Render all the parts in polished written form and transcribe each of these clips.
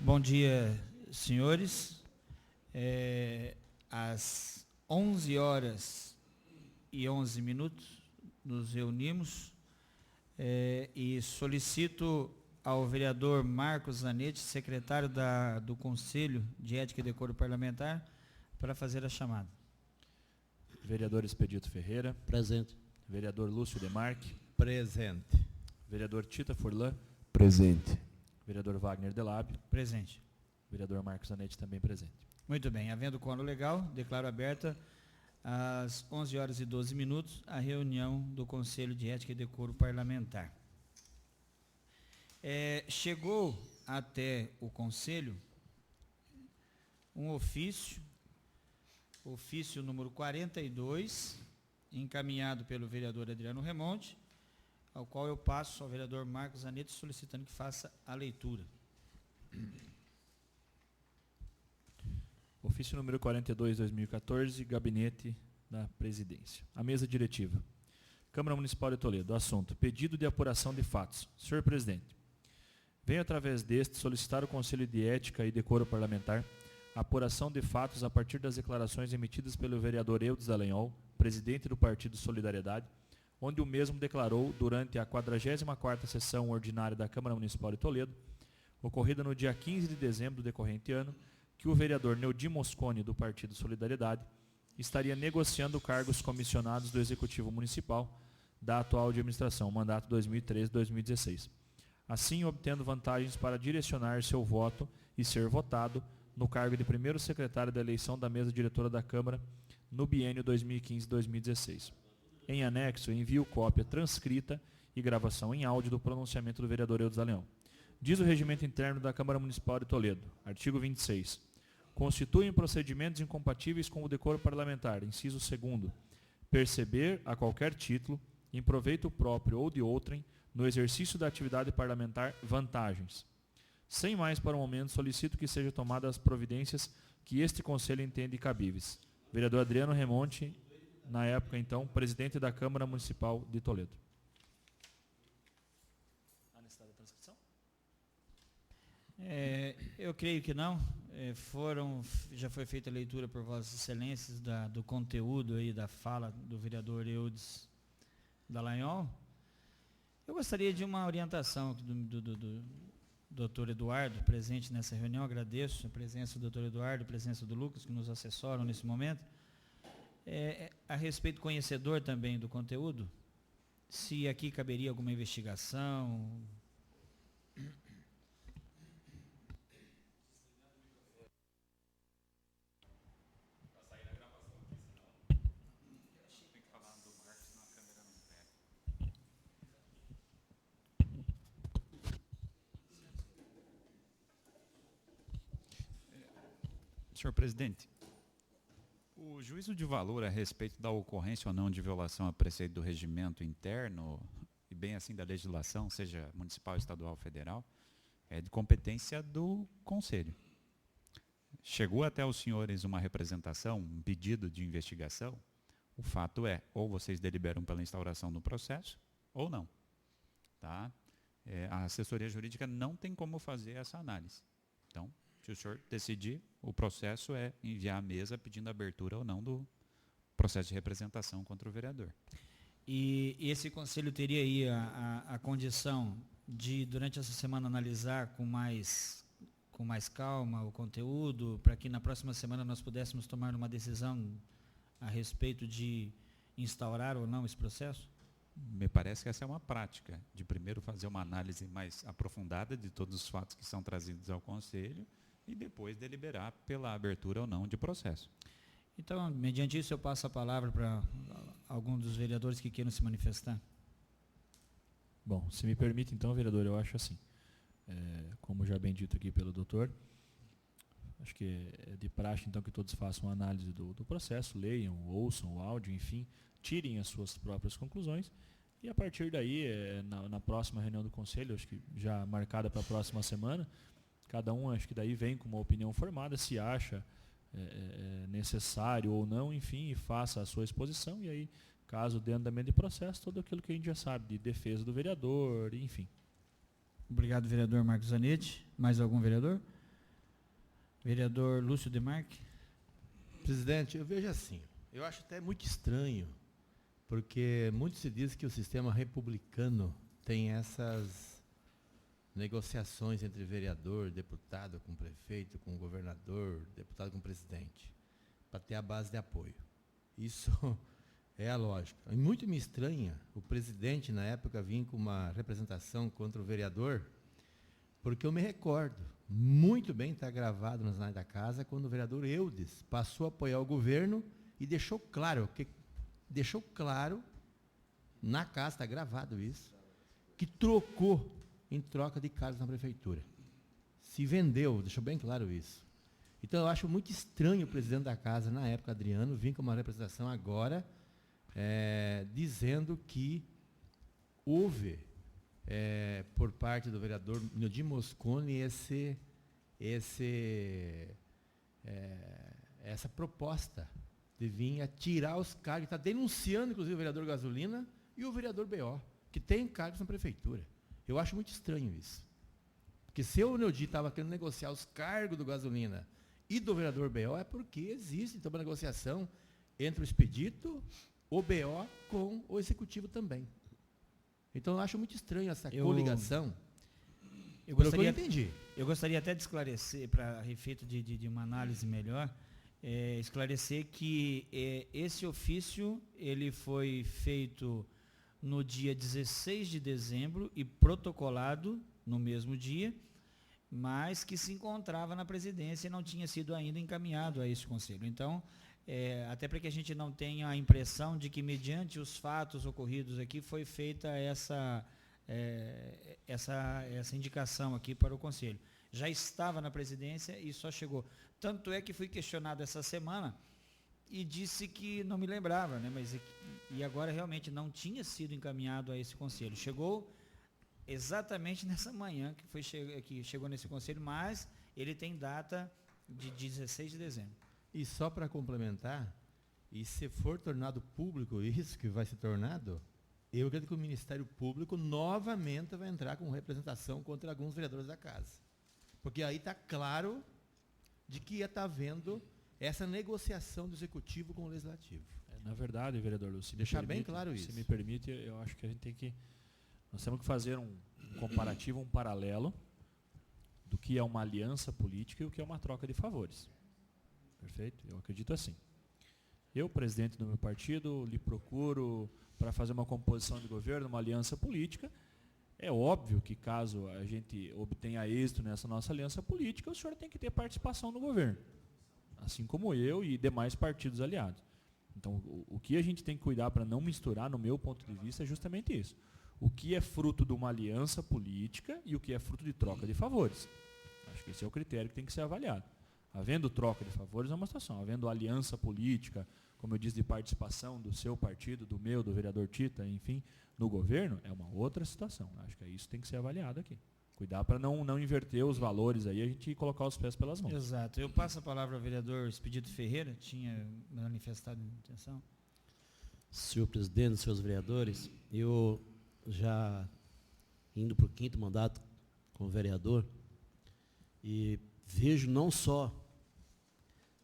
Bom dia, senhores. Às 11h11 nos reunimos e solicito ao vereador Marcos Zanetti, secretário do Conselho de Ética e Decoro Parlamentar, para fazer a chamada. Vereador Expedito Ferreira. Presente. Vereador Lúcio Demarque. Presente. Vereador Tita Furlan. Presente. Vereador Wagner Delabio. Presente. Vereador Marcos Zanetti também presente. Muito bem. Havendo quórum legal, declaro aberta às 11h12 a reunião do Conselho de Ética e Decoro Parlamentar. Chegou até o Conselho um ofício número 42, encaminhado pelo vereador Adriano Remonte, ao qual eu passo ao vereador Marcos Zanetti, solicitando que faça a leitura. Ofício número 42, 2014, Gabinete da Presidência. A mesa diretiva. Câmara Municipal de Toledo. Assunto: pedido de apuração de fatos. Senhor Presidente, venho através deste solicitar ao Conselho de Ética e Decoro Parlamentar a apuração de fatos a partir das declarações emitidas pelo vereador Eudes Dallagnol, presidente do Partido Solidariedade, onde o mesmo declarou durante a 44ª sessão ordinária da Câmara Municipal de Toledo, ocorrida no dia 15 de dezembro do decorrente ano, que o vereador Neudi Mosconi, do Partido Solidariedade, estaria negociando cargos comissionados do Executivo Municipal da atual administração, mandato 2013-2016, assim obtendo vantagens para direcionar seu voto e ser votado no cargo de primeiro secretário da eleição da mesa diretora da Câmara no biênio 2015-2016. Em anexo, envio cópia transcrita e gravação em áudio do pronunciamento do vereador Eudes Dallagnol. Diz o regimento interno da Câmara Municipal de Toledo, artigo 26. Constituem procedimentos incompatíveis com o decoro parlamentar, inciso 2º, perceber, a qualquer título, em proveito próprio ou de outrem, no exercício da atividade parlamentar, vantagens. Sem mais para o momento, solicito que sejam tomadas as providências que este Conselho entende cabíveis. Vereador Adriano Remonte, na época, então, presidente da Câmara Municipal de Toledo. Há necessidade da transcrição? Eu creio que não. Já foi feita a leitura por Vossas Excelências do conteúdo aí da fala do vereador Eudes Dallagnol. Eu gostaria de uma orientação do doutor Eduardo, presente nessa reunião. Agradeço a presença do doutor Eduardo, a presença do Lucas, que nos assessoram nesse momento. A respeito, conhecedor também do conteúdo, se aqui caberia alguma investigação. Senhor presidente, o juízo de valor a respeito da ocorrência ou não de violação a preceito do regimento interno e bem assim da legislação, seja municipal, estadual, federal, é de competência do Conselho. Chegou até os senhores uma representação, um pedido de investigação, o fato é, ou vocês deliberam pela instauração do processo, ou não. Tá? A assessoria jurídica não tem como fazer essa análise. Então, se o senhor decidir, o processo é enviar à mesa pedindo abertura ou não do processo de representação contra o vereador. E esse conselho teria aí a condição de, durante essa semana, analisar com mais calma o conteúdo, para que na próxima semana nós pudéssemos tomar uma decisão a respeito de instaurar ou não esse processo? Me parece que essa é uma prática, de primeiro fazer uma análise mais aprofundada de todos os fatos que são trazidos ao Conselho e depois deliberar pela abertura ou não de processo. Então, mediante isso, eu passo a palavra para algum dos vereadores que queiram se manifestar. Bom, se me permite, então, vereador, eu acho assim, como já bem dito aqui pelo doutor, acho que é de praxe, então, que todos façam uma análise do processo, leiam, ouçam o áudio, enfim, tirem as suas próprias conclusões, e a partir daí, na próxima reunião do Conselho, acho que já marcada para a próxima semana, cada um, acho que daí vem com uma opinião formada, se acha necessário ou não, enfim, e faça a sua exposição, e aí, caso dê andamento de processo, tudo aquilo que a gente já sabe, de defesa do vereador, enfim. Obrigado, vereador Marcos Zanetti. Mais algum vereador? Vereador Lúcio Demarque. Presidente, eu vejo assim, eu acho até muito estranho, porque muito se diz que o sistema republicano tem essas negociações entre vereador, deputado com prefeito, com governador, deputado com presidente, para ter a base de apoio. Isso é a lógica. E muito me estranha o presidente, na época, vir com uma representação contra o vereador, porque eu me recordo, muito bem está gravado nos anais da casa, quando o vereador Eudes passou a apoiar o governo e deixou claro, na casa, está gravado isso, que trocou em troca de cargos na prefeitura. Se vendeu, deixou bem claro isso. Então eu acho muito estranho o presidente da casa, na época, Adriano, vir com uma representação agora, dizendo que houve, por parte do vereador Nildim Mosconi, essa proposta de vir tirar os cargos, está denunciando, inclusive, o vereador Gasolina e o vereador B.O., que tem cargos na prefeitura. Eu acho muito estranho isso. Porque se o Nildim estava querendo negociar os cargos do Gasolina e do vereador B.O., é porque existe então uma negociação entre o expedito, o B.O., com o executivo também. Então eu acho muito estranho essa coligação. Eu gostaria até de esclarecer, para efeito de uma análise melhor, esclarecer que esse ofício ele foi feito no dia 16 de dezembro e protocolado no mesmo dia, mas que se encontrava na presidência e não tinha sido ainda encaminhado a esse conselho. Então, até para que a gente não tenha a impressão de que, mediante os fatos ocorridos aqui, foi feita essa indicação aqui para o conselho. Já estava na presidência e só chegou. Tanto é que fui questionado essa semana e disse que não me lembrava, né? E agora realmente não tinha sido encaminhado a esse conselho. Chegou exatamente nessa manhã que chegou nesse conselho, mas ele tem data de 16 de dezembro. E só para complementar, e se for tornado público isso que vai ser tornado, eu acredito que o Ministério Público novamente vai entrar com representação contra alguns vereadores da casa. Porque aí está claro de que ia estar havendo essa negociação do Executivo com o Legislativo. Na verdade, vereador Lúcio, deixar bem claro isso. Se me permite, eu acho que a gente tem que... Nós temos que fazer um comparativo, um paralelo do que é uma aliança política e o que é uma troca de favores. Perfeito? Eu acredito assim. Eu, presidente do meu partido, lhe procuro para fazer uma composição de governo, uma aliança política. É óbvio que, caso a gente obtenha êxito nessa nossa aliança política, o senhor tem que ter participação no governo, assim como eu e demais partidos aliados. Então, o que a gente tem que cuidar para não misturar, no meu ponto de vista, é justamente isso. O que é fruto de uma aliança política e o que é fruto de troca de favores. Acho que esse é o critério que tem que ser avaliado. Havendo troca de favores é uma situação. Havendo aliança política, como eu disse, de participação do seu partido, do meu, do vereador Tita, enfim, no governo, é uma outra situação. Acho que isso tem que ser avaliado aqui. Cuidar para não inverter os valores aí, a gente colocar os pés pelas mãos. Exato. Eu passo a palavra ao vereador Expedito Ferreira, tinha manifestado intenção. Senhor presidente, senhores vereadores, eu já indo para o 5º mandato como vereador e vejo não só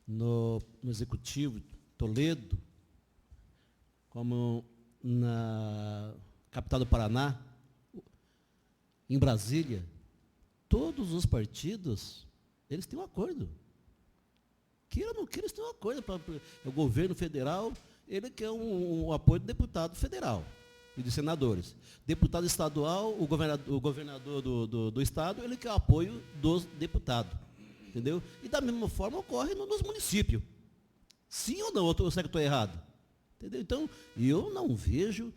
no Executivo Toledo, como na capital do Paraná, em Brasília, todos os partidos, eles têm um acordo. Queira ou não queira, eles têm um acordo. O governo federal, ele quer um apoio do deputado federal e de senadores. Deputado estadual, o governador do estado, ele quer o apoio dos deputados. Entendeu? E da mesma forma ocorre nos municípios. Sim ou não? Ou será que eu estou errado? Entendeu? Então, eu não vejo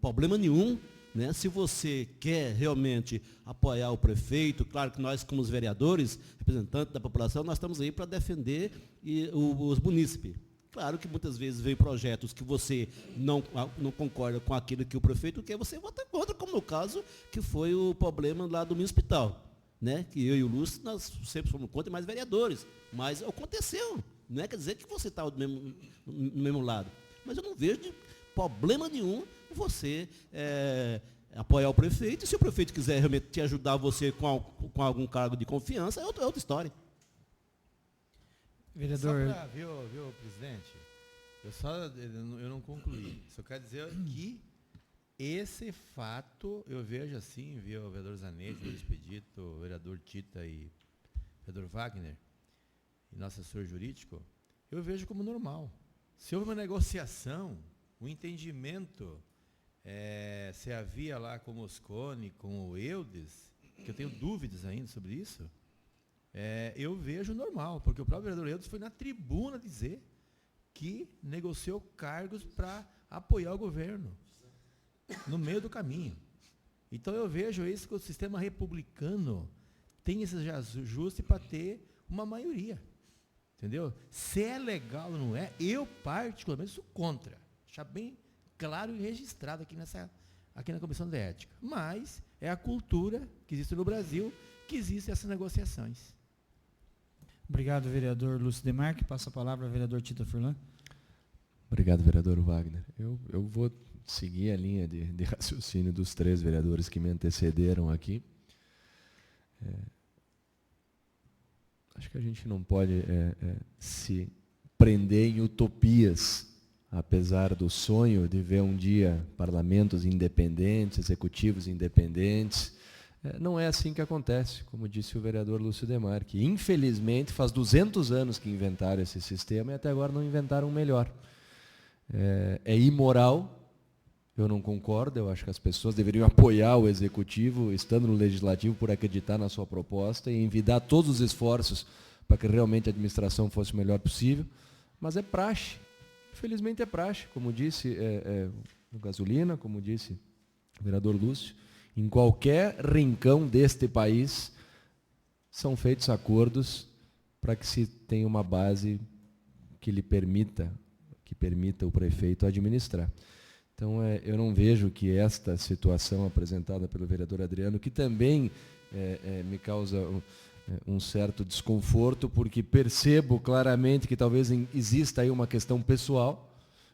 problema nenhum, né? Se você quer realmente apoiar o prefeito, claro que nós, como os vereadores, representantes da população, nós estamos aí para defender os munícipes. Claro que muitas vezes vem projetos que você não concorda com aquilo que o prefeito quer, você vota contra, como no caso que foi o problema lá do meu hospital. Né? Que eu e o Lúcio, nós sempre fomos contra, mais vereadores. Mas aconteceu. Não é quer dizer que você está no mesmo lado. Mas eu não vejo problema nenhum você apoiar o prefeito, e se o prefeito quiser realmente te ajudar você com algum cargo de confiança, é outra história. Vereador, Só pra, viu, presidente? Eu não concluí. Só quero dizer que esse fato, eu vejo assim, viu, o vereador Zanetti, o vereador Expedito, o vereador Tita e o vereador Wagner, e nosso assessor jurídico, eu vejo como normal. Se houve uma negociação, um entendimento, se havia lá com o Moscone, com o Eudes, que eu tenho dúvidas ainda sobre isso, eu vejo normal, porque o próprio vereador Eudes foi na tribuna dizer que negociou cargos para apoiar o governo, no meio do caminho. Então eu vejo isso que o sistema republicano tem esse ajuste para ter uma maioria. Entendeu? Se é legal ou não é, eu particularmente sou contra. Deixar bem claro e registrado aqui na Comissão de Ética. Mas é a cultura que existe no Brasil que existem essas negociações. obrigado, vereador Lúcio Demarque. Passa a palavra ao vereador Tita Furlan. Obrigado, vereador Wagner. Eu vou seguir a linha de raciocínio dos 3 vereadores que me antecederam aqui. Acho que a gente não pode se prender em utopias, apesar do sonho de ver um dia parlamentos independentes, executivos independentes. Não é assim que acontece, como disse o vereador Lúcio Demarque. Infelizmente, faz 200 anos que inventaram esse sistema e até agora não inventaram um melhor. É imoral, eu não concordo, eu acho que as pessoas deveriam apoiar o executivo, estando no legislativo, por acreditar na sua proposta e envidar todos os esforços para que realmente a administração fosse o melhor possível, mas é praxe, infelizmente é praxe, como disse o Gasolina, como disse o vereador Lúcio, em qualquer rincão deste país são feitos acordos para que se tenha uma base que permita o prefeito administrar. Então, eu não vejo que esta situação apresentada pelo vereador Adriano, que também me causa um certo desconforto, porque percebo claramente que talvez exista aí uma questão pessoal.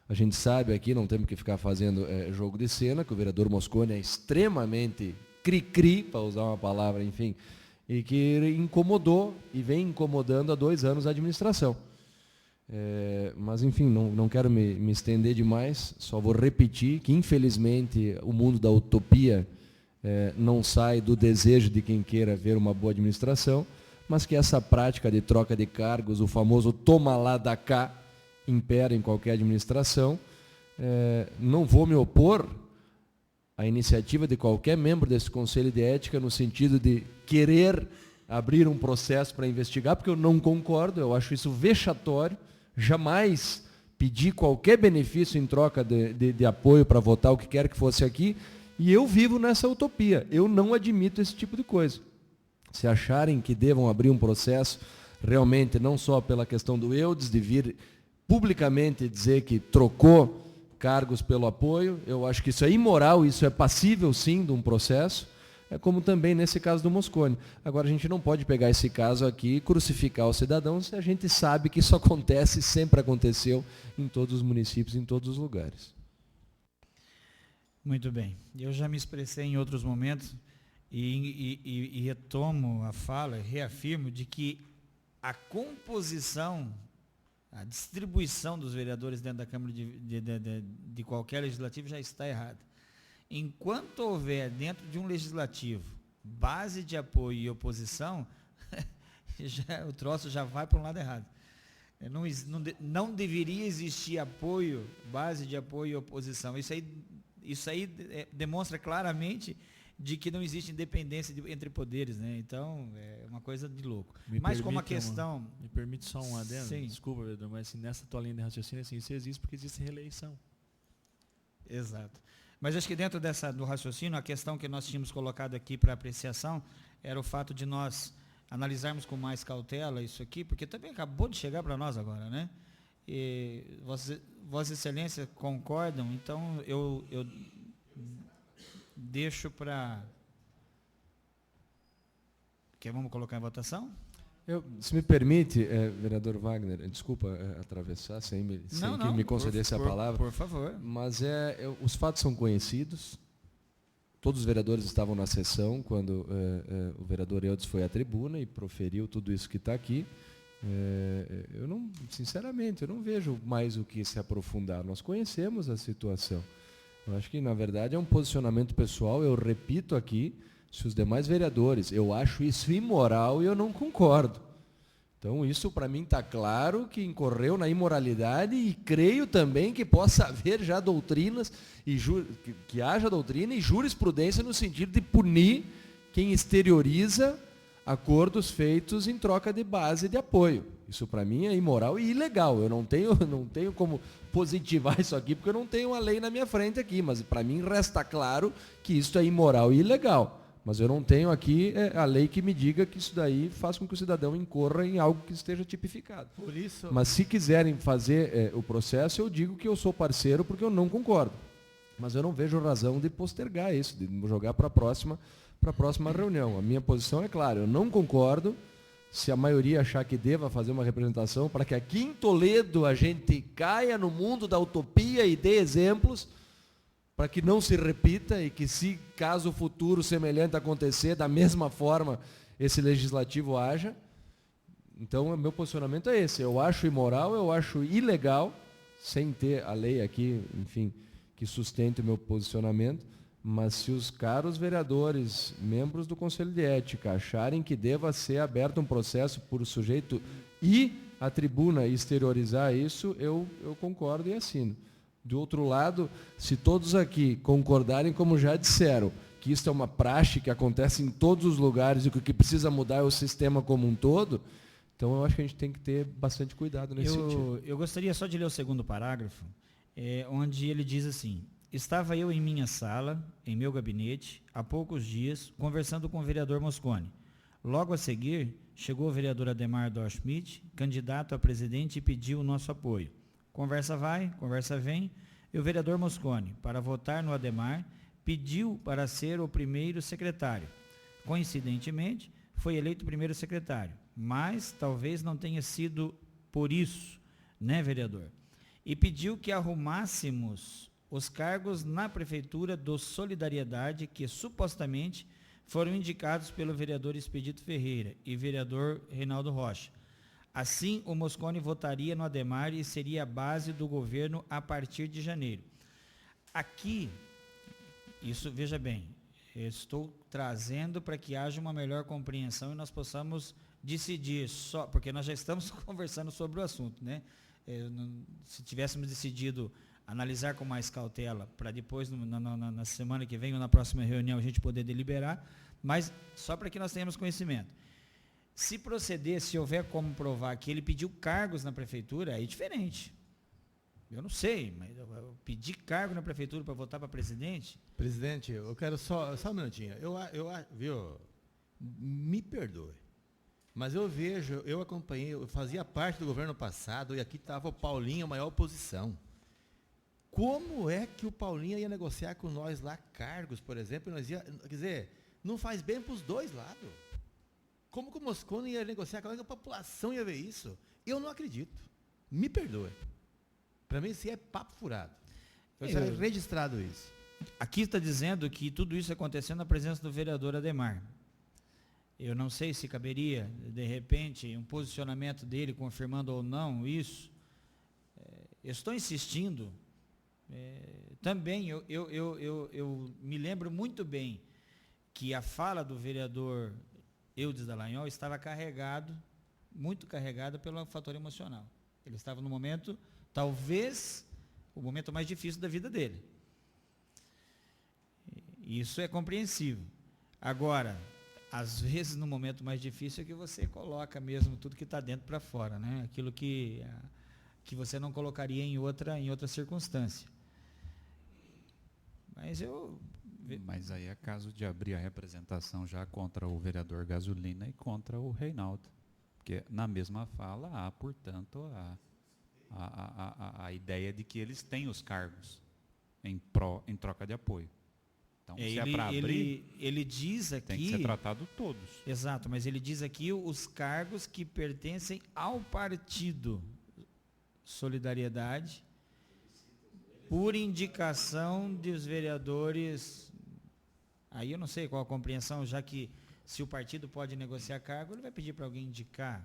A gente sabe aqui, não temos que ficar fazendo jogo de cena, que o vereador Moscone é extremamente cri-cri, para usar uma palavra, enfim, e que incomodou e vem incomodando há 2 anos a administração. Mas, enfim, não quero me estender demais, só vou repetir que, infelizmente, o mundo da utopia não sai do desejo de quem queira ver uma boa administração, mas que essa prática de troca de cargos, o famoso toma lá da cá, impera em qualquer administração. Não vou me opor à iniciativa de qualquer membro desse Conselho de Ética no sentido de querer abrir um processo para investigar, porque eu não concordo, eu acho isso vexatório. Jamais pedi qualquer benefício em troca de apoio para votar o que quer que fosse aqui, e eu vivo nessa utopia. Eu não admito esse tipo de coisa. Se acharem que devam abrir um processo, realmente, não só pela questão do Eudes, de vir publicamente dizer que trocou cargos pelo apoio, eu acho que isso é imoral, isso é passível, sim, de um processo, como também nesse caso do Moscone. Agora, a gente não pode pegar esse caso aqui e crucificar os cidadãos, se a gente sabe que isso acontece, sempre aconteceu em todos os municípios, em todos os lugares. Muito bem. Eu já me expressei em outros momentos e retomo a fala, reafirmo de que a composição, a distribuição dos vereadores dentro da Câmara de qualquer legislativo já está errada. Enquanto houver dentro de um legislativo base de apoio e oposição, o troço já vai para um lado errado. Não deveria existir apoio, base de apoio e oposição. Isso aí demonstra claramente de que não existe independência entre poderes, né? Então, é uma coisa de louco. Mas como a questão... Me permite só um adendo? Sim. Desculpa, vereador, mas assim, nessa tua linha de raciocínio, assim, isso existe porque existe reeleição. Exato. Mas acho que dentro do raciocínio, a questão que nós tínhamos colocado aqui para apreciação era o fato de nós analisarmos com mais cautela isso aqui, porque também acabou de chegar para nós agora, né? E Vossa Excelência concordam, então eu deixo para... Vamos colocar em votação? Se me permite, vereador Wagner, desculpa atravessar sem que me concedesse a palavra. Por favor. Mas os fatos são conhecidos, Todos os vereadores estavam na sessão quando o vereador Eudes foi à tribuna e proferiu tudo isso que está aqui. Eu não, sinceramente, eu não vejo mais o que se aprofundar. Nós conhecemos a situação. Eu acho que, na verdade, é um posicionamento pessoal. Eu repito aqui, se os demais vereadores, eu acho isso imoral e eu não concordo. Então, isso para mim está claro que incorreu na imoralidade e creio também que possa haver já doutrinas, que haja doutrina e jurisprudência no sentido de punir quem exterioriza acordos feitos em troca de base de apoio. Isso para mim é imoral e ilegal. Eu não tenho como positivar isso aqui, porque eu não tenho a lei na minha frente aqui, mas para mim resta claro que isso é imoral e ilegal. Mas eu não tenho aqui a lei que me diga que isso daí faz com que o cidadão incorra em algo que esteja tipificado. Por isso, mas se quiserem fazer o processo, eu digo que eu sou parceiro porque eu não concordo. Mas eu não vejo razão de postergar isso, de jogar para a próxima reunião. A minha posição é clara, eu não concordo. Se a maioria achar que deva fazer uma representação para que aqui em Toledo a gente caia no mundo da utopia e dê exemplos, para que não se repita e que, se caso futuro semelhante acontecer, da mesma forma esse legislativo haja. Então, o meu posicionamento é esse. Eu acho imoral, eu acho ilegal, sem ter a lei aqui, enfim, que sustente o meu posicionamento, mas se os caros vereadores, membros do Conselho de Ética, acharem que deva ser aberto um processo por o sujeito ir à tribuna e exteriorizar isso, eu concordo e assino. Do outro lado, se todos aqui concordarem, como já disseram, que isso é uma praxe que acontece em todos os lugares e que o que precisa mudar é o sistema como um todo, então eu acho que a gente tem que ter bastante cuidado nesse sentido. Eu gostaria só de ler o segundo parágrafo, onde ele diz assim: estava eu em minha sala, em meu gabinete, há poucos dias, conversando com o vereador Mosconi. Logo a seguir, chegou o vereador Ademar Dorschmidt, candidato a presidente, e pediu o nosso apoio. Conversa vai, conversa vem, e o vereador Mosconi, para votar no Ademar, pediu para ser o primeiro secretário. Coincidentemente, foi eleito primeiro secretário, mas talvez não tenha sido por isso, né, vereador? E pediu que arrumássemos os cargos na Prefeitura do Solidariedade, que supostamente foram indicados pelo vereador Expedito Ferreira e vereador Reinaldo Rocha. Assim, o Mosconi votaria no Ademar e seria a base do governo a partir de janeiro. Aqui, isso, veja bem, eu estou trazendo para que haja uma melhor compreensão e nós possamos decidir só, porque nós já estamos conversando sobre o assunto, né? Se tivéssemos decidido analisar com mais cautela, para depois, na semana que vem ou na próxima reunião, a gente poder deliberar, mas só para que nós tenhamos conhecimento. Se proceder, se houver como provar que ele pediu cargos na prefeitura, aí é diferente. Eu não sei, mas eu pedir cargo na prefeitura para votar para presidente? Presidente, eu quero só um minutinho. Viu? Me perdoe. Mas eu acompanhei, eu fazia parte do governo passado e aqui estava o Paulinho, a maior oposição. Como é que o Paulinho ia negociar com nós lá cargos, por exemplo? Quer dizer, não faz bem para os dois lados. Como que o Mosconi ia negociar? Como é que a população ia ver isso? Eu não acredito. Me perdoe. Para mim, isso é papo furado. Eu quero registrado isso. Aqui está dizendo que tudo isso aconteceu na presença do vereador Ademar. Eu não sei se caberia, de repente, um posicionamento dele confirmando ou não isso. Eu estou insistindo. Também, eu me lembro muito bem que a fala do vereador Eudes Dallagnol estava muito carregada pelo fator emocional. Ele estava no momento, talvez, o momento mais difícil da vida dele. Isso é compreensível. Agora, às vezes, no momento mais difícil é que você coloca mesmo tudo que está dentro para fora, né? Aquilo que você não colocaria em outra circunstância. Mas aí é caso de abrir a representação já contra o vereador Gasolina e contra o Reinaldo. Porque na mesma fala há, portanto, a ideia de que eles têm os cargos em troca de apoio. Então, se é para abrir, ele diz aqui, tem que ser tratado todos. Exato, mas ele diz aqui os cargos que pertencem ao partido Solidariedade, por indicação dos vereadores Aí eu não sei qual a compreensão, já que se o partido pode negociar cargo, ele vai pedir para alguém indicar.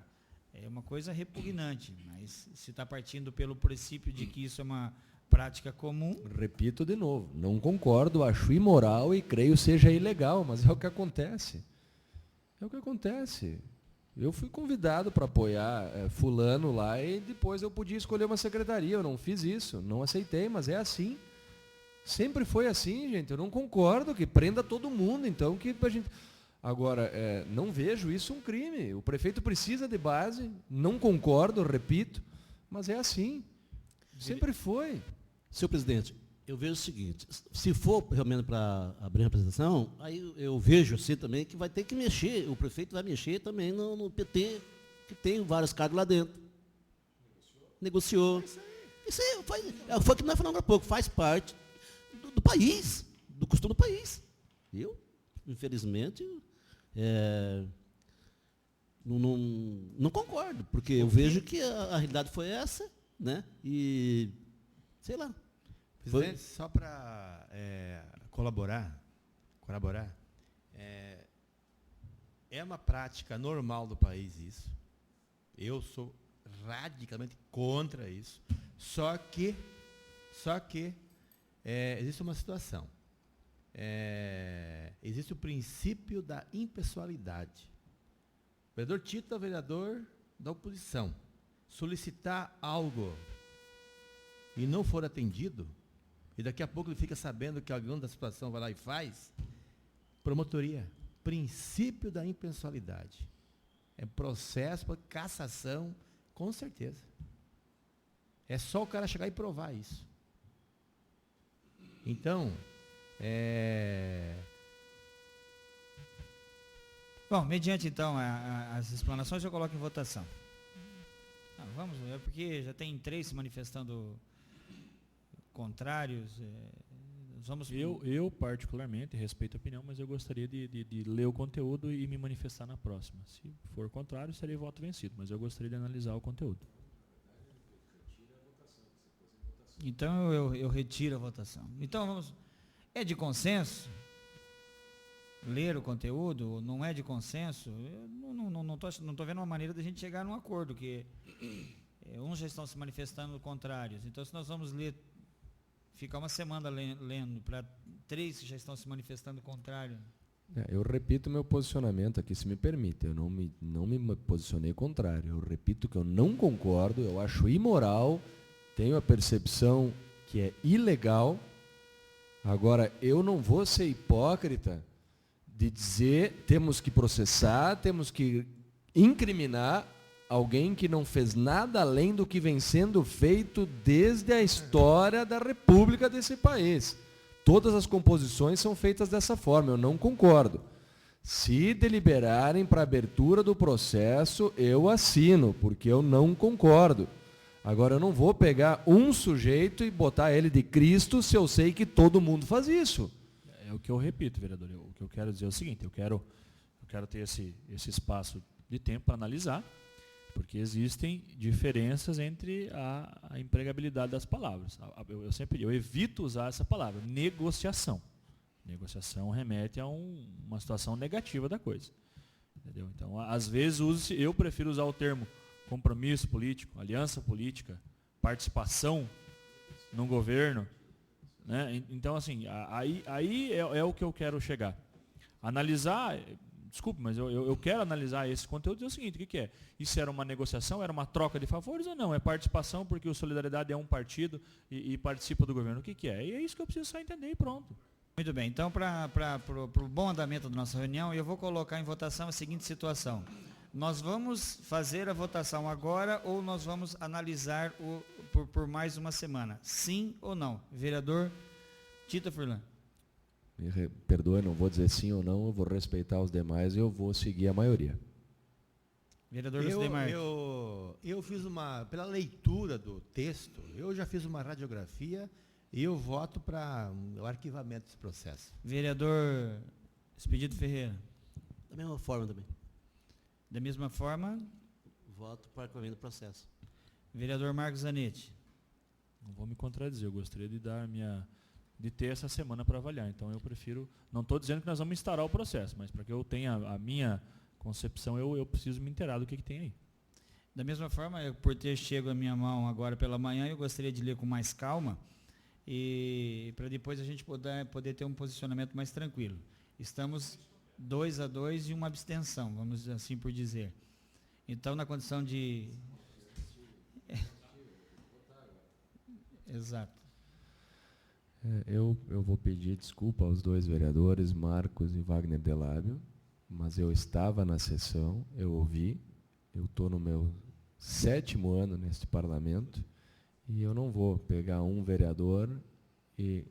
É uma coisa repugnante, mas se está partindo pelo princípio de que isso é uma prática comum. Repito de novo, não concordo, acho imoral e creio seja ilegal, mas é o que acontece. É o que acontece. Eu fui convidado para apoiar fulano lá e depois eu podia escolher uma secretaria. Eu não fiz isso, não aceitei, mas é assim. Sempre foi assim, gente. Eu não concordo que prenda todo mundo, então que a gente... Agora, não vejo isso um crime. O prefeito precisa de base, não concordo, repito, mas é assim. Sempre foi. Senhor presidente, eu vejo o seguinte, se for realmente para abrir a representação, aí eu vejo assim também que vai ter que mexer, o prefeito vai mexer também no PT, que tem vários cargos lá dentro. Negociou. Isso aí foi o que nós falamos há pouco, faz parte do país, do costume do país. Eu, infelizmente, não concordo, porque eu vejo que a realidade foi essa, né? E, sei lá. Presidente, só para colaborar, é uma prática normal do país isso. Eu sou radicalmente contra isso. Só que existe uma situação. Existe o princípio da impessoalidade. O vereador Tito é o vereador da oposição. Solicitar algo e não for atendido, e daqui a pouco ele fica sabendo que alguém da situação vai lá e faz, promotoria, princípio da impessoalidade. É processo para cassação, com certeza. É só o cara chegar e provar isso. Então, Bom, mediante então as explanações, eu coloco em votação. Vamos, porque já tem 3 se manifestando contrários. Eu particularmente respeito a opinião, mas eu gostaria de ler o conteúdo e me manifestar na próxima. Se for contrário, seria voto vencido, mas eu gostaria de analisar o conteúdo. Então eu retiro a votação. Então vamos. É de consenso? Ler o conteúdo? Não é de consenso? Eu não tô vendo uma maneira da gente chegar num acordo, que uns já estão se manifestando contrários. Então, se nós vamos ler, ficar uma semana lendo para 3 que já estão se manifestando contrário. Eu repito meu posicionamento aqui, se me permite. Eu não me posicionei contrário. Eu repito que eu não concordo, eu acho imoral, tenho a percepção que é ilegal. Agora, eu não vou ser hipócrita de dizer temos que processar, temos que incriminar alguém que não fez nada além do que vem sendo feito desde a história da República desse país. Todas as composições são feitas dessa forma, eu não concordo. Se deliberarem para abertura do processo, eu assino, porque eu não concordo. Agora, eu não vou pegar um sujeito e botar ele de Cristo se eu sei que todo mundo faz isso. É o que eu repito, vereador. O que eu quero dizer é o seguinte, eu quero ter esse espaço de tempo para analisar, porque existem diferenças entre a empregabilidade das palavras. Eu evito usar essa palavra, negociação. Negociação remete a uma situação negativa da coisa. Entendeu? Então, às vezes, eu prefiro usar o termo compromisso político, aliança política, participação no governo. Né? Então, assim, aí é o que eu quero chegar. Analisar, desculpe, mas eu quero analisar esse conteúdo e dizer o seguinte, o que é? Isso era uma negociação, era uma troca de favores ou não? É participação porque o Solidariedade é um partido e participa do governo. O que é? E é isso que eu preciso só entender e pronto. Muito bem, então para o bom andamento da nossa reunião, eu vou colocar em votação a seguinte situação. Nós vamos fazer a votação agora ou nós vamos analisar por mais uma semana? Sim ou não? Vereador Tito Furlan. Me perdoe, não vou dizer sim ou não, eu vou respeitar os demais e eu vou seguir a maioria. Vereador Lucimar. Eu fiz pela leitura do texto, eu já fiz uma radiografia e eu voto para o arquivamento desse processo. Vereador Expedito Ferreira. Da mesma forma também. Da mesma forma. Voto para arquivamento do processo. Vereador Marcos Zanetti. Não vou me contradizer, eu gostaria de dar minha de ter essa semana para avaliar. Então eu prefiro, não estou dizendo que nós vamos instaurar o processo, mas para que eu tenha a minha concepção, eu preciso me inteirar do que tem aí. Da mesma forma, por ter chego a minha mão agora pela manhã, eu gostaria de ler com mais calma e para depois a gente poder ter um posicionamento mais tranquilo. Estamos 2-2 e uma abstenção, vamos assim por dizer. Então, na condição de... Exato. Eu vou pedir desculpa aos dois vereadores, Marcos e Wagner Delábio, mas eu estava na sessão, eu ouvi, eu estou no meu 7º ano neste parlamento e eu não vou pegar um vereador e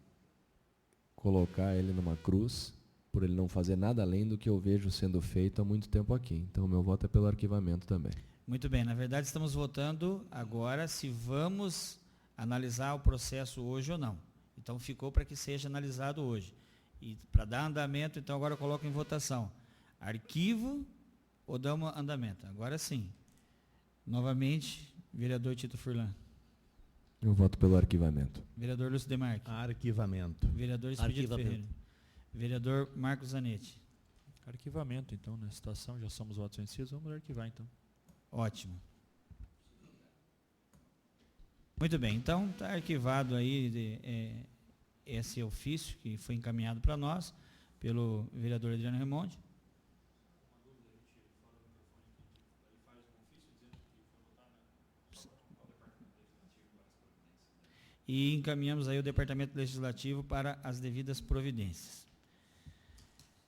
colocar ele numa cruz por ele não fazer nada além do que eu vejo sendo feito há muito tempo aqui. Então, meu voto é pelo arquivamento também. Muito bem, na verdade estamos votando agora se vamos analisar o processo hoje ou não. Então ficou para que seja analisado hoje. E para dar andamento, então agora eu coloco em votação. Arquivo ou damos andamento? Agora sim. Novamente, vereador Tito Furlan. Eu voto pelo arquivamento. Vereador Lúcio Demarque. Arquivamento. Vereador Expedito Arquivamento. Ferreira. Vereador Marcos Zanetti. Arquivamento, então, nessa situação, já somos votos vencidos, vamos arquivar, então. Ótimo. Muito bem, então está arquivado aí esse ofício que foi encaminhado para nós pelo vereador Adriano Remonte. E encaminhamos aí o Departamento Legislativo para as devidas providências.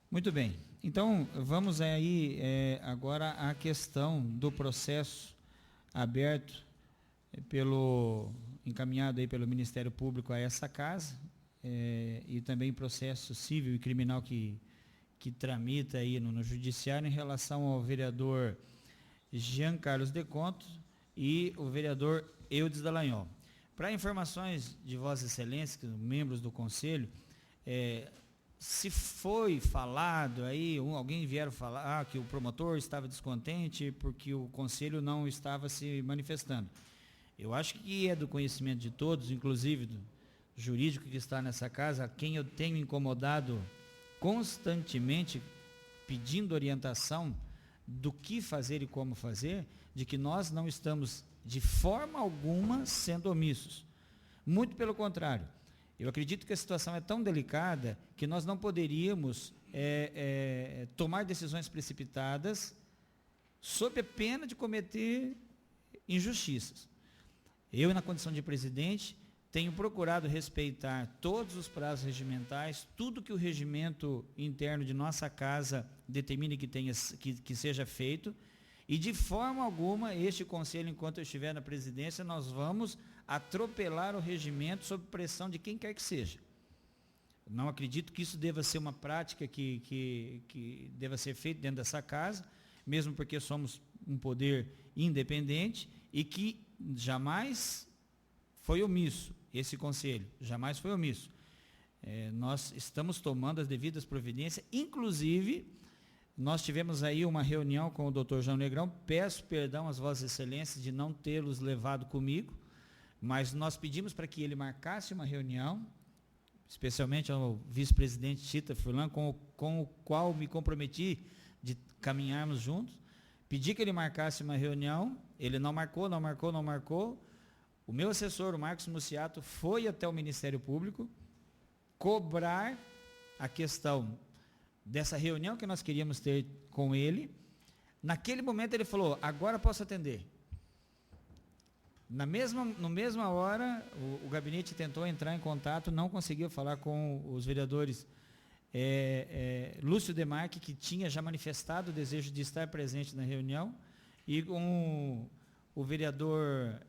Muito bem, então vamos aí agora à questão do processo aberto encaminhado aí pelo Ministério Público a essa casa e também processo civil e criminal que tramita aí no Judiciário em relação ao vereador Jean Carlos Deconto e o vereador Eudes Dallagnol. Para informações de Vossas Excelências, membros do Conselho, se foi falado aí, alguém vieram falar que o promotor estava descontente porque o Conselho não estava se manifestando. Eu acho que é do conhecimento de todos, inclusive do jurídico que está nessa casa, a quem eu tenho incomodado constantemente, pedindo orientação do que fazer e como fazer, de que nós não estamos de forma alguma sendo omissos. Muito pelo contrário. Eu acredito que a situação é tão delicada que nós não poderíamos tomar decisões precipitadas sob a pena de cometer injustiças. Eu, na condição de presidente, tenho procurado respeitar todos os prazos regimentais, tudo que o regimento interno de nossa casa determine que seja feito, e de forma alguma, este conselho, enquanto eu estiver na presidência, nós vamos atropelar o regimento sob pressão de quem quer que seja. Não acredito que isso deva ser uma prática que deva ser feita dentro dessa casa, mesmo porque somos um poder independente e que jamais foi omisso, esse conselho, jamais foi omisso. Nós estamos tomando as devidas providências, inclusive, nós tivemos aí uma reunião com o Dr. João Negrão, peço perdão às Vossas Excelências de não tê-los levado comigo, mas nós pedimos para que ele marcasse uma reunião, especialmente ao vice-presidente Tito Furlan, com o qual me comprometi de caminharmos juntos, pedi que ele marcasse uma reunião, ele não marcou. O meu assessor, o Marcos Muciato, foi até o Ministério Público cobrar a questão dessa reunião que nós queríamos ter com ele. Naquele momento ele falou, agora posso atender. Na mesma hora, o gabinete tentou entrar em contato, não conseguiu falar com os vereadores Lúcio Demarque, que tinha já manifestado o desejo de estar presente na reunião, e com o vereador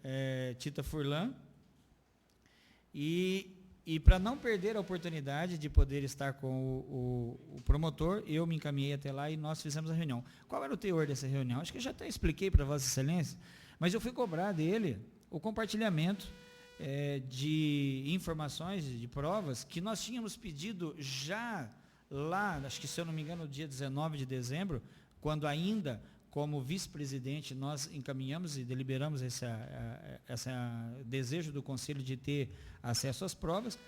Tito Furlan, e para não perder a oportunidade de poder estar com o promotor, eu me encaminhei até lá e nós fizemos a reunião. Qual era o teor dessa reunião? Acho que eu já até expliquei para Vossa Excelência, mas eu fui cobrar dele o compartilhamento de informações, de provas, que nós tínhamos pedido já lá, acho que se eu não me engano, no dia 19 de dezembro, quando ainda, como vice-presidente, nós encaminhamos e deliberamos esse desejo do Conselho de ter acesso às provas,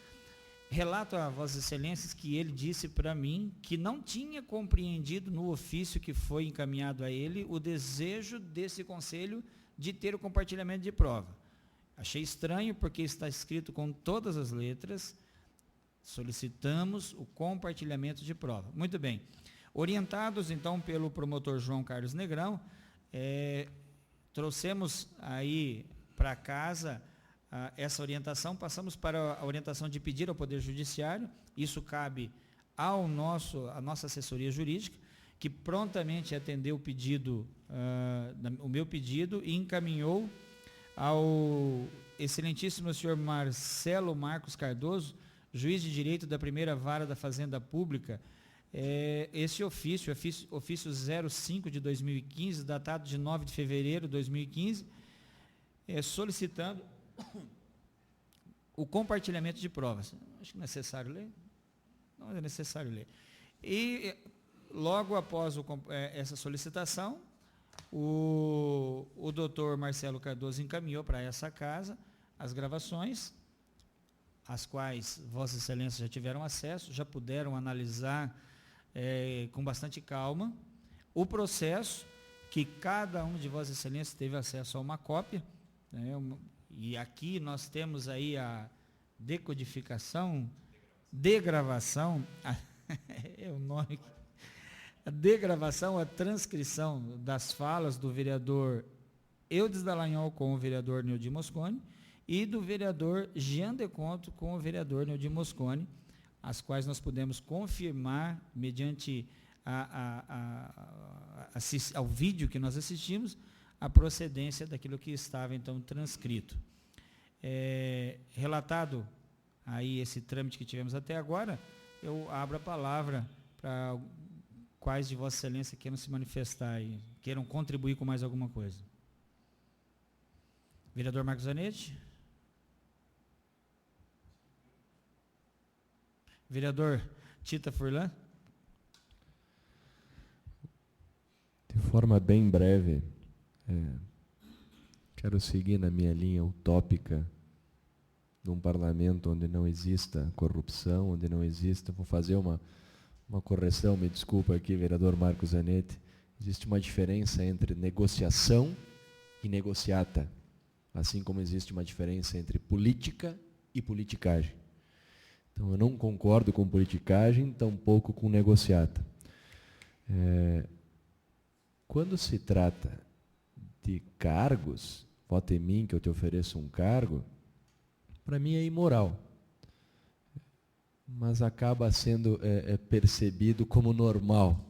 Relato a Vossas Excelências que ele disse para mim que não tinha compreendido no ofício que foi encaminhado a ele o desejo desse conselho de ter o compartilhamento de prova. Achei estranho porque está escrito com todas as letras, solicitamos o compartilhamento de prova. Muito bem. Orientados então pelo promotor João Carlos Negrão, trouxemos aí para casa essa orientação, passamos para a orientação de pedir ao Poder Judiciário, isso cabe à nossa assessoria jurídica, que prontamente atendeu o pedido, o meu pedido, e encaminhou ao excelentíssimo senhor Marcelo Marcos Cardoso, juiz de direito da primeira vara da Fazenda Pública, esse ofício 05 de 2015, datado de 9 de fevereiro de 2015, solicitando o compartilhamento de provas. Acho que é necessário ler? Não é necessário ler. E logo após essa solicitação, o doutor Marcelo Cardoso encaminhou para essa casa as gravações, às quais Vossas Excelências já tiveram acesso, já puderam analisar com bastante calma o processo, que cada um de Vossas Excelências teve acesso a uma cópia, e aqui nós temos aí a degravação, é o nome, a degravação, a transcrição das falas do vereador Eudes Dallagnol com o vereador Neudi Mosconi e do vereador Jean Deconto com o vereador Neudi Mosconi, as quais nós pudemos confirmar, mediante ao vídeo que nós assistimos, a procedência daquilo que estava então transcrito. Relatado aí esse trâmite que tivemos até agora, eu abro a palavra para quais de Vossa Excelência queiram se manifestar e queiram contribuir com mais alguma coisa. Vereador Marcos Zanetti. Vereador Tita Furlan. De forma bem breve, quero seguir na minha linha utópica de um parlamento onde não exista corrupção, onde não exista, vou fazer uma correção, me desculpa aqui, vereador Marcos Zanetti, existe uma diferença entre negociação e negociata, assim como existe uma diferença entre política e politicagem. Então, eu não concordo com politicagem, tampouco com negociata. Quando se trata de cargos, vota em mim que eu te ofereço um cargo, para mim é imoral, mas acaba sendo percebido como normal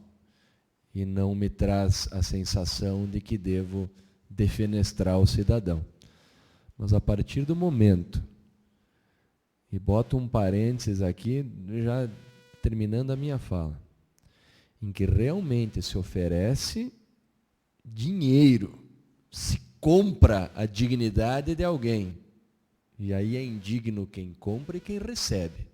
e não me traz a sensação de que devo defenestrar o cidadão. Mas a partir do momento, e boto um parênteses aqui, já terminando a minha fala, em que realmente se oferece dinheiro, se compra a dignidade de alguém, e aí é indigno quem compra e quem recebe.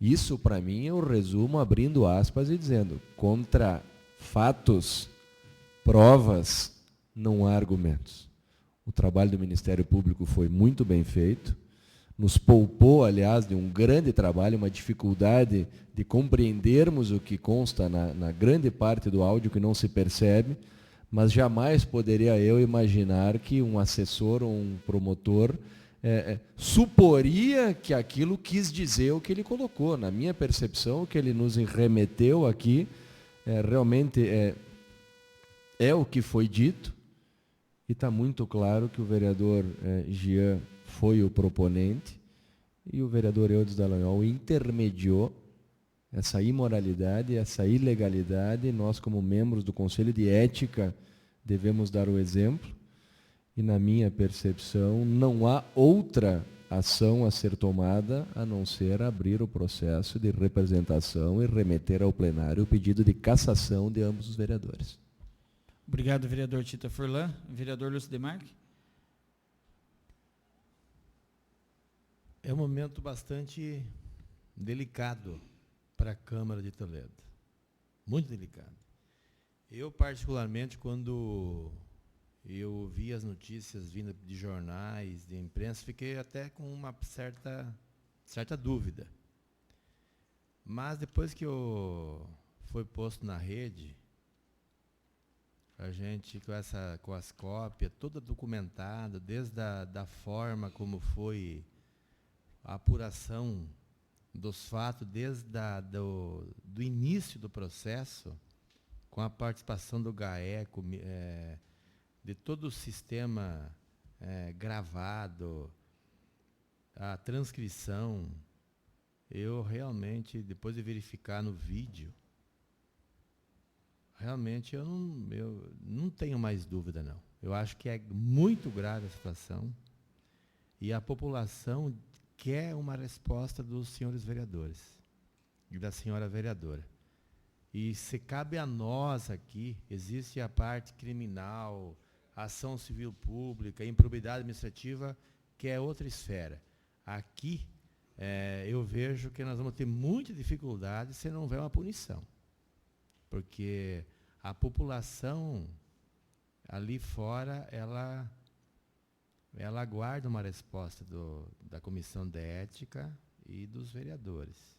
Isso, para mim, eu resumo abrindo aspas e dizendo, contra fatos, provas, não há argumentos. O trabalho do Ministério Público foi muito bem feito, nos poupou, aliás, de um grande trabalho, uma dificuldade de compreendermos o que consta na grande parte do áudio que não se percebe, mas jamais poderia eu imaginar que um assessor ou um promotor suporia que aquilo quis dizer o que ele colocou. Na minha percepção, o que ele nos remeteu aqui realmente é o que foi dito, e está muito claro que o vereador Jean foi o proponente e o vereador Eudes Dallagnol intermediou essa imoralidade, essa ilegalidade, e nós, como membros do Conselho de Ética, devemos dar o exemplo, e na minha percepção não há outra ação a ser tomada a não ser abrir o processo de representação e remeter ao plenário o pedido de cassação de ambos os vereadores. Obrigado, vereador Tita Furlan. Vereador Lúcio Demarque. É um momento bastante delicado para a Câmara de Toledo. Muito delicado. Eu, particularmente, quando eu vi as notícias vindo de jornais, de imprensa, fiquei até com uma certa certa dúvida. Mas depois que foi posto na rede, a gente com as cópias, toda documentada, desde da forma como foi a apuração dos fatos, desde do início do processo, com a participação do GAECO, de todo o sistema gravado, a transcrição, eu realmente, depois de verificar no vídeo, realmente eu não tenho mais dúvida, não. Eu acho que é muito grave a situação e a população quer uma resposta dos senhores vereadores e da senhora vereadora. E se cabe a nós aqui, existe a parte criminal, ação civil pública, improbidade administrativa, que é outra esfera. Aqui, eu vejo que nós vamos ter muita dificuldade se não houver uma punição. Porque a população ali fora, ela aguarda uma resposta da Comissão de Ética e dos vereadores.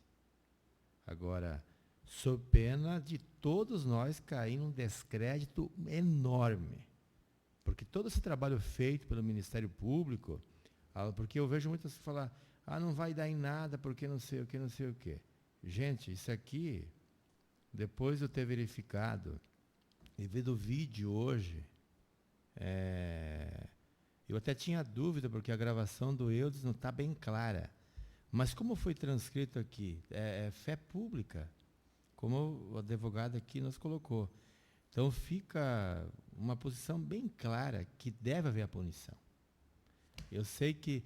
Agora, sob pena de todos nós cair num descrédito enorme. Porque todo esse trabalho feito pelo Ministério Público, porque eu vejo muitas falar, não vai dar em nada porque não sei o que, não sei o que. Gente, isso aqui, depois de eu ter verificado e ver o vídeo hoje, eu até tinha dúvida porque a gravação do Eudes não está bem clara. Mas como foi transcrito aqui, é fé pública, como o advogado aqui nos colocou. Então fica uma posição bem clara que deve haver a punição. Eu sei que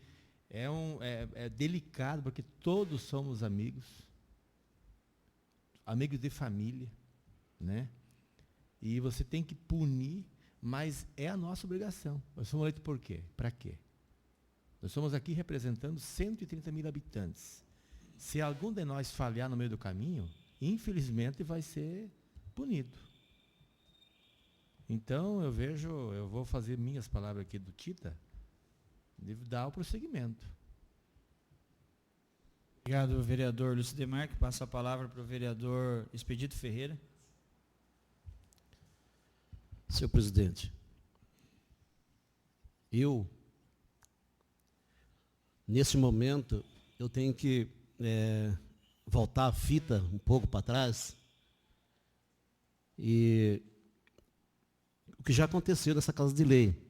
é delicado, porque todos somos amigos de família, né? E você tem que punir, mas é a nossa obrigação. Nós somos eleitos por quê? Para quê? Nós estamos aqui representando 130 mil habitantes. Se algum de nós falhar no meio do caminho, infelizmente vai ser punido. Então, eu vou fazer minhas palavras aqui do Tita, de dar o prosseguimento. Obrigado, vereador Lúcio Demarque. Passo a palavra para o vereador Expedito Ferreira. Senhor presidente, nesse momento, eu tenho que voltar a fita um pouco para trás e o que já aconteceu nessa casa de lei.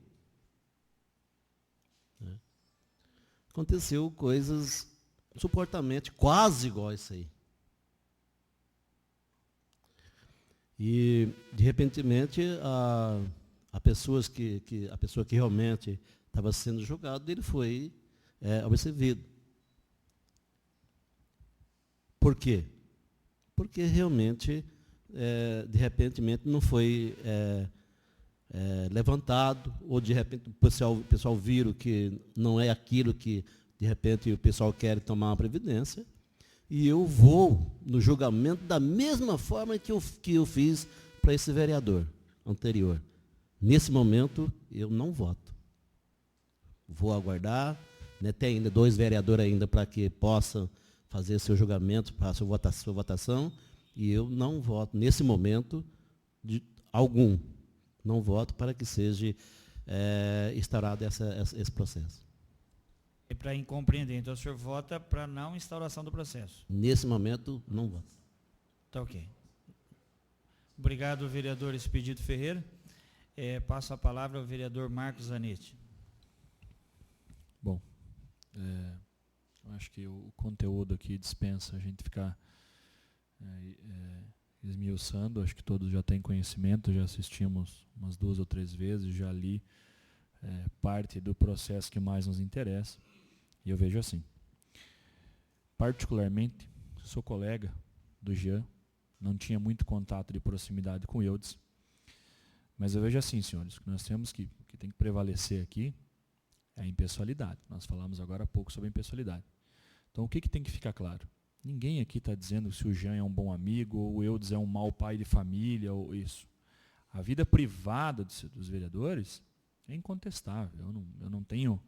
Aconteceu coisas suportamente quase igual a isso aí. E, de repentemente, a pessoa que realmente estava sendo julgado, ele foi absolvido. Por quê? Porque realmente, de repentemente, não foi levantado, ou de repente o pessoal viram que não é aquilo que, de repente, o pessoal quer tomar uma previdência. E eu vou no julgamento da mesma forma que eu fiz para esse vereador anterior. Nesse momento, eu não voto. Vou aguardar, né, tem ainda 2 vereadores ainda para que possam fazer seu julgamento, para a sua votação, e eu não voto, nesse momento, algum. Não voto para que seja instaurado esse processo. É para incompreender. Então, o senhor vota para não instauração do processo? Nesse momento, não voto. Tá ok. Obrigado, vereador Expedito Ferreira. Passo a palavra ao vereador Marcos Zanetti. Bom, eu acho que o conteúdo aqui dispensa a gente ficar esmiuçando. Acho que todos já têm conhecimento, já assistimos umas 2 ou 3 vezes, já li parte do processo que mais nos interessa. E eu vejo assim, particularmente, sou colega do Jean, não tinha muito contato de proximidade com o Eudes, mas eu vejo assim, senhores, que nós temos que tem que prevalecer aqui é a impessoalidade. Nós falamos agora há pouco sobre a impessoalidade. Então, o que tem que ficar claro? Ninguém aqui está dizendo se o Jean é um bom amigo, ou o Eudes é um mau pai de família, ou isso. A vida privada dos vereadores é incontestável. Eu não tenho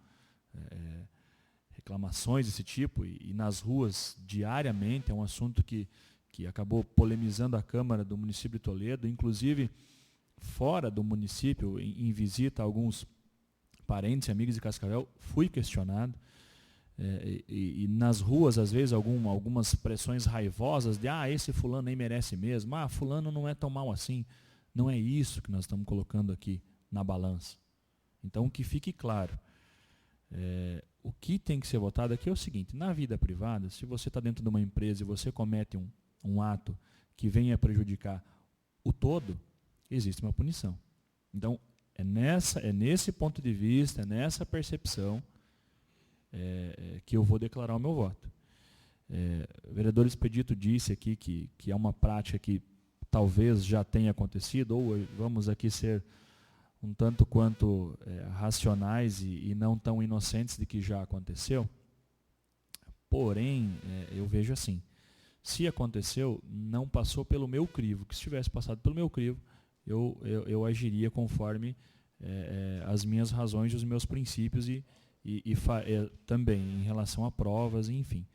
reclamações desse tipo, e nas ruas diariamente, é um assunto que acabou polemizando a Câmara do município de Toledo, inclusive fora do município, em visita a alguns parentes e amigos de Cascavel, fui questionado, e nas ruas, às vezes, algumas pressões raivosas de, esse fulano nem merece mesmo, fulano não é tão mal assim. Não é isso que nós estamos colocando aqui na balança. Então, que fique claro, o que tem que ser votado aqui é o seguinte: na vida privada, se você está dentro de uma empresa e você comete um ato que venha prejudicar o todo, existe uma punição. Então, é nesse ponto de vista, é nessa percepção que eu vou declarar o meu voto. O vereador Expedito disse aqui que é uma prática que talvez já tenha acontecido, ou vamos aqui ser um tanto quanto racionais e não tão inocentes de que já aconteceu. Porém, eu vejo assim, se aconteceu, não passou pelo meu crivo, que se tivesse passado pelo meu crivo, eu agiria conforme as minhas razões e os meus princípios e também em relação a provas, enfim.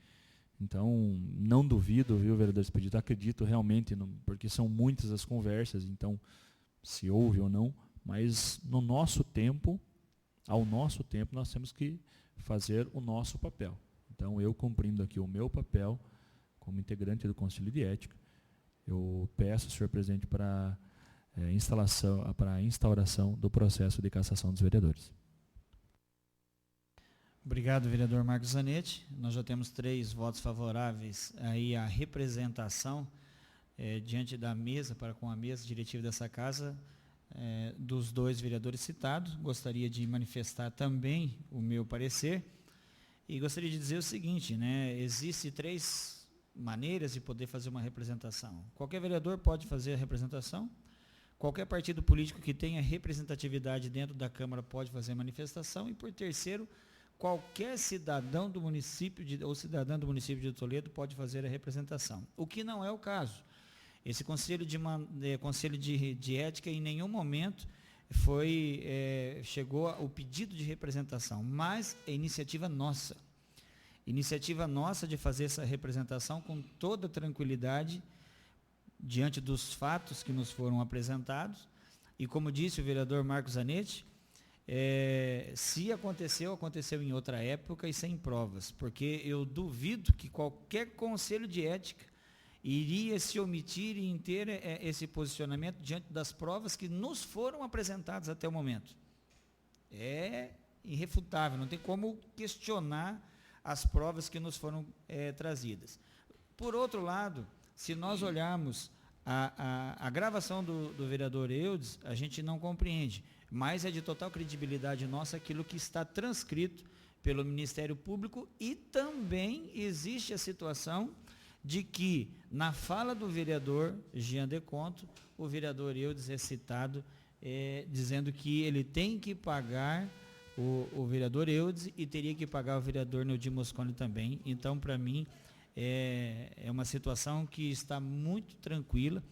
Então, não duvido, viu, vereador Expedito, acredito realmente, porque são muitas as conversas, então, se houve ou não, mas no nosso tempo, ao nosso tempo, nós temos que fazer o nosso papel. Então, eu cumprindo aqui o meu papel, como integrante do Conselho de Ética, eu peço, senhor presidente, para a instauração do processo de cassação dos vereadores. Obrigado, vereador Marcos Zanetti. Nós já temos 3 votos favoráveis aí à representação diante da mesa, com a mesa diretiva dessa casa, dos 2 vereadores citados. Gostaria de manifestar também o meu parecer e gostaria de dizer o seguinte, existem 3 maneiras de poder fazer uma representação. Qualquer vereador pode fazer a representação, qualquer partido político que tenha representatividade dentro da Câmara pode fazer a manifestação e, por terceiro, qualquer cidadão do município ou cidadã do município de Toledo pode fazer a representação, o que não é o caso. Esse conselho de ética em nenhum momento chegou ao pedido de representação, mas é iniciativa nossa de fazer essa representação com toda tranquilidade diante dos fatos que nos foram apresentados, e como disse o vereador Marcos Zanetti, se aconteceu em outra época e sem provas, porque eu duvido que qualquer conselho de ética iria se omitir em ter esse posicionamento diante das provas que nos foram apresentadas até o momento. É irrefutável, não tem como questionar as provas que nos foram trazidas. Por outro lado, se nós olharmos a gravação do vereador Eudes, a gente não compreende, mas é de total credibilidade nossa aquilo que está transcrito pelo Ministério Público, e também existe a situação de que, na fala do vereador Jean Deconto, o vereador Eudes é citado dizendo que ele tem que pagar o vereador Eudes e teria que pagar o vereador Neudi Mosconi também. Então, para mim, é uma situação que está muito tranquila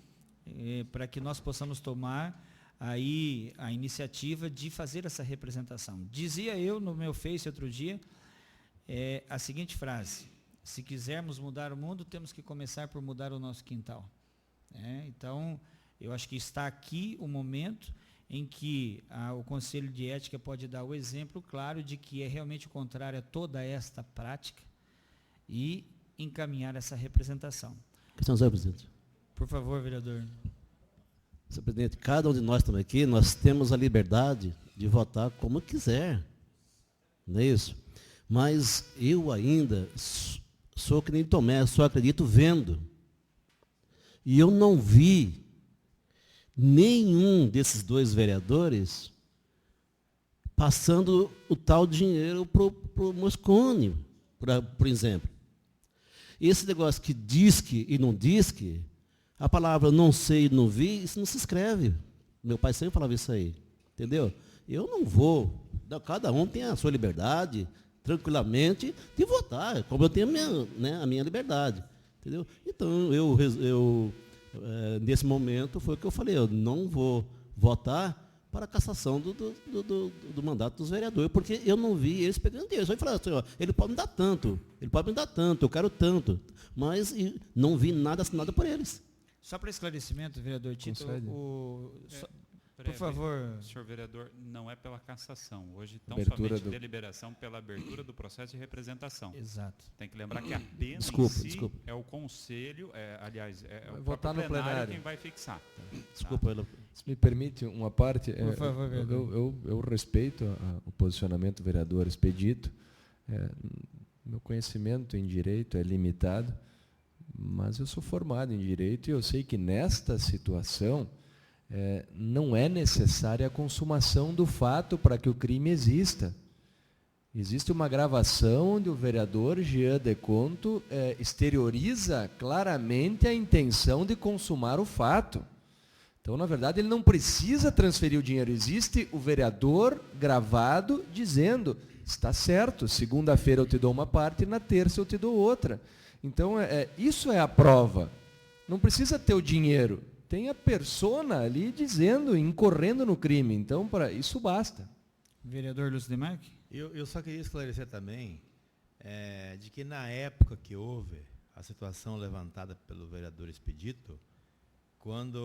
para que nós possamos tomar aí a iniciativa de fazer essa representação. Dizia eu no meu Face outro dia a seguinte frase: se quisermos mudar o mundo, temos que começar por mudar o nosso quintal. Então, eu acho que está aqui o momento em que o Conselho de Ética pode dar o exemplo claro de que é realmente contrário a toda esta prática e encaminhar essa representação. Questão, senhor presidente. Por favor, vereador. Senhor presidente, cada um de nós também aqui, nós temos a liberdade de votar como quiser, não é isso? Mas eu ainda sou que nem Tomé, só acredito vendo. E eu não vi nenhum desses 2 vereadores passando o tal dinheiro para o Mosconi, por exemplo. Esse negócio que diz que e não diz que, a palavra não sei e não vi, isso não se escreve. Meu pai sempre falava isso aí, entendeu? Eu não vou, cada um tem a sua liberdade, tranquilamente, de votar, como eu tenho a minha liberdade, entendeu? Então, eu nesse momento, foi o que eu falei, eu não vou votar para a cassação do mandato dos vereadores, porque eu não vi eles pegando dinheiro. Só falaram assim, ó, ele pode me dar tanto, eu quero tanto, mas não vi nada assinado por eles. Só para esclarecimento, vereador Tito, por Breve, favor. Senhor vereador, não é pela cassação. Hoje, tão Abertura somente do- deliberação pela abertura do processo de representação. Exato. Tem que lembrar que a pena Desculpa, em si desculpa. é o conselho, aliás, é Vai o votar próprio no plenário. quem vai fixar. Desculpa, Se me permite uma parte, Por favor, vereador. eu respeito o posicionamento do vereador Expedito. Meu conhecimento em direito é limitado, mas eu sou formado em direito e eu sei que nesta situação não é necessária a consumação do fato para que o crime exista. Existe uma gravação onde o vereador Jean Deconto exterioriza claramente a intenção de consumar o fato. Então, na verdade, ele não precisa transferir o dinheiro. Existe o vereador gravado dizendo, está certo, segunda-feira eu te dou uma parte e na terça eu te dou outra. Então, isso é a prova. Não precisa ter o dinheiro. Tem a persona ali dizendo, incorrendo no crime. Então, para isso basta. Vereador Lúcio Demarque? Eu só queria esclarecer também de que na época que houve a situação levantada pelo vereador Expedito, quando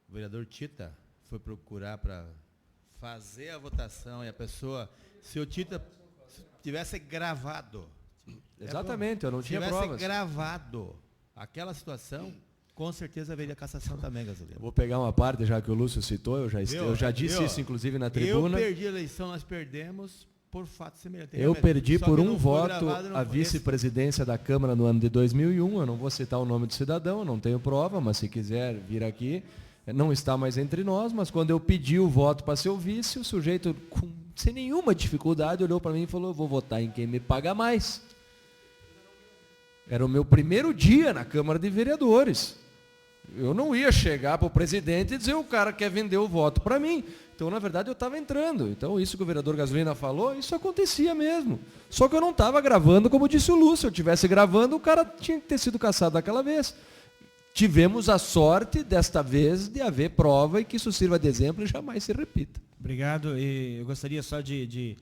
o vereador Tita foi procurar para fazer a votação e a pessoa, se o Tita tivesse gravado, Exatamente, eu não se tinha tivesse provas. gravado aquela situação, com certeza haveria cassação também, Gasolina. Eu vou pegar uma parte, já que o Lúcio citou, eu já disse isso, inclusive, na tribuna. Eu perdi a eleição, nós perdemos por fato semelhante. Eu perdi Só por que um não foi voto gravado, não a foi- vice-presidência da Câmara no ano de 2001. Eu não vou citar o nome do cidadão, eu não tenho prova, mas se quiser vir aqui, não está mais entre nós. Mas quando eu pedi o voto para ser o vice, o sujeito, sem nenhuma dificuldade, olhou para mim e falou, eu vou votar em quem me paga mais. Era o meu primeiro dia na Câmara de Vereadores. Eu não ia chegar para o presidente e dizer o cara quer vender o voto para mim. Então, na verdade, eu estava entrando. Então, isso que o vereador Gasolina falou, isso acontecia mesmo. Só que eu não estava gravando, como disse o Lúcio. Se eu estivesse gravando, o cara tinha que ter sido cassado daquela vez. Tivemos a sorte, desta vez, de haver prova e que isso sirva de exemplo e jamais se repita. Obrigado. E eu gostaria só de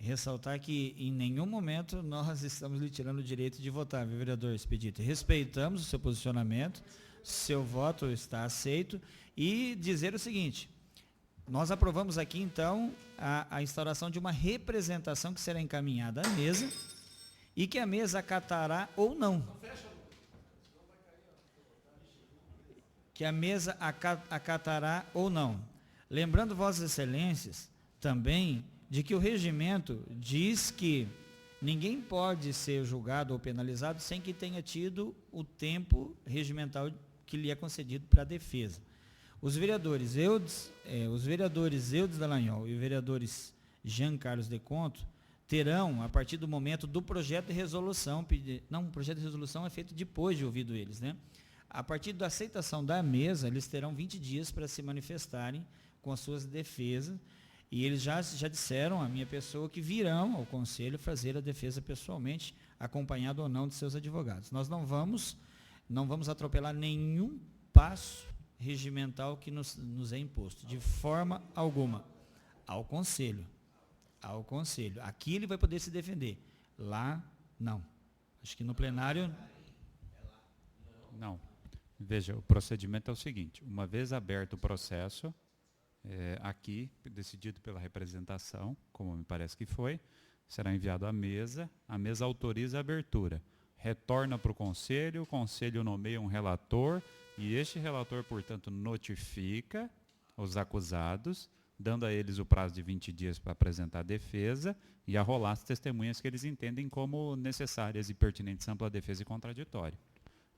ressaltar que em nenhum momento nós estamos lhe tirando o direito de votar, viu, vereador Expedito? Respeitamos o seu posicionamento, seu voto está aceito, e dizer o seguinte, nós aprovamos aqui então a instauração de uma representação que será encaminhada à mesa e que a mesa acatará ou não. Que a mesa acatará ou não. Lembrando, Vossas Excelências, também de que o regimento diz que ninguém pode ser julgado ou penalizado sem que tenha tido o tempo regimental que lhe é concedido para a defesa. Os vereadores Eudes Dallagnol e os vereadores Jean Carlos Deconto terão, a partir do momento do projeto de resolução, o projeto de resolução é feito depois de ouvido eles, né? A partir da aceitação da mesa, eles terão 20 dias para se manifestarem com as suas defesas, e eles já disseram à minha pessoa que virão ao conselho fazer a defesa pessoalmente, acompanhado ou não de seus advogados. Nós não vamos atropelar nenhum passo regimental que nos é imposto, de forma alguma, ao conselho. Aqui ele vai poder se defender, lá não. Acho que no plenário... Não. Veja, o procedimento é o seguinte, uma vez aberto o processo, aqui, decidido pela representação, como me parece que foi, será enviado à mesa, a mesa autoriza a abertura, retorna para o conselho nomeia um relator, e este relator, portanto, notifica os acusados, dando a eles o prazo de 20 dias para apresentar a defesa e arrolar as testemunhas que eles entendem como necessárias e pertinentes à ampla defesa e contraditório.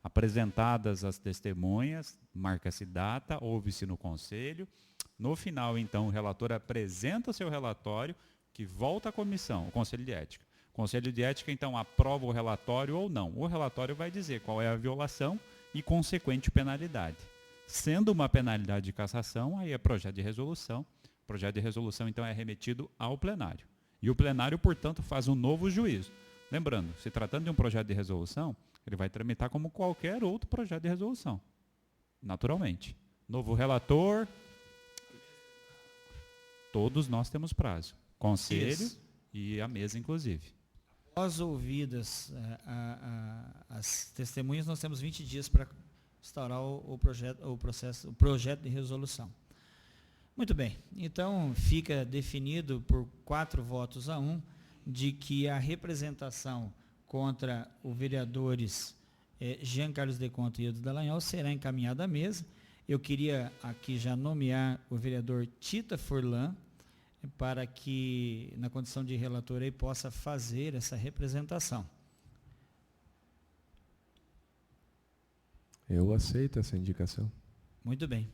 Apresentadas as testemunhas, marca-se data, ouve-se no conselho. No final, então, o relator apresenta o seu relatório, que volta à comissão, o Conselho de Ética. O Conselho de Ética, então, aprova o relatório ou não. O relatório vai dizer qual é a violação e consequente penalidade. Sendo uma penalidade de cassação, aí é projeto de resolução. O projeto de resolução, então, é remetido ao plenário. E o plenário, portanto, faz um novo juízo. Lembrando, se tratando de um projeto de resolução, ele vai tramitar como qualquer outro projeto de resolução, naturalmente. Novo relator, Todos nós temos prazo. Conselho Isso. e a mesa, inclusive. Após ouvidas as testemunhas, nós temos 20 dias para instaurar o projeto de resolução. Muito bem, então fica definido por 4 votos a 1 de que a representação contra os vereadores Jean Carlos Deconto e Eudes Dallagnol será encaminhada à mesa. Eu queria aqui já nomear o vereador Tita Furlan, para que, na condição de relator, ele possa fazer essa representação. Eu aceito essa indicação. Muito bem.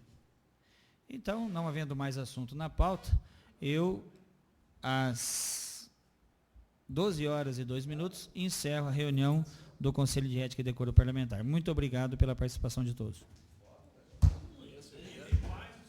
Então, não havendo mais assunto na pauta, eu, às 12h02, encerro a reunião do Conselho de Ética e Decoro Parlamentar. Muito obrigado pela participação de todos.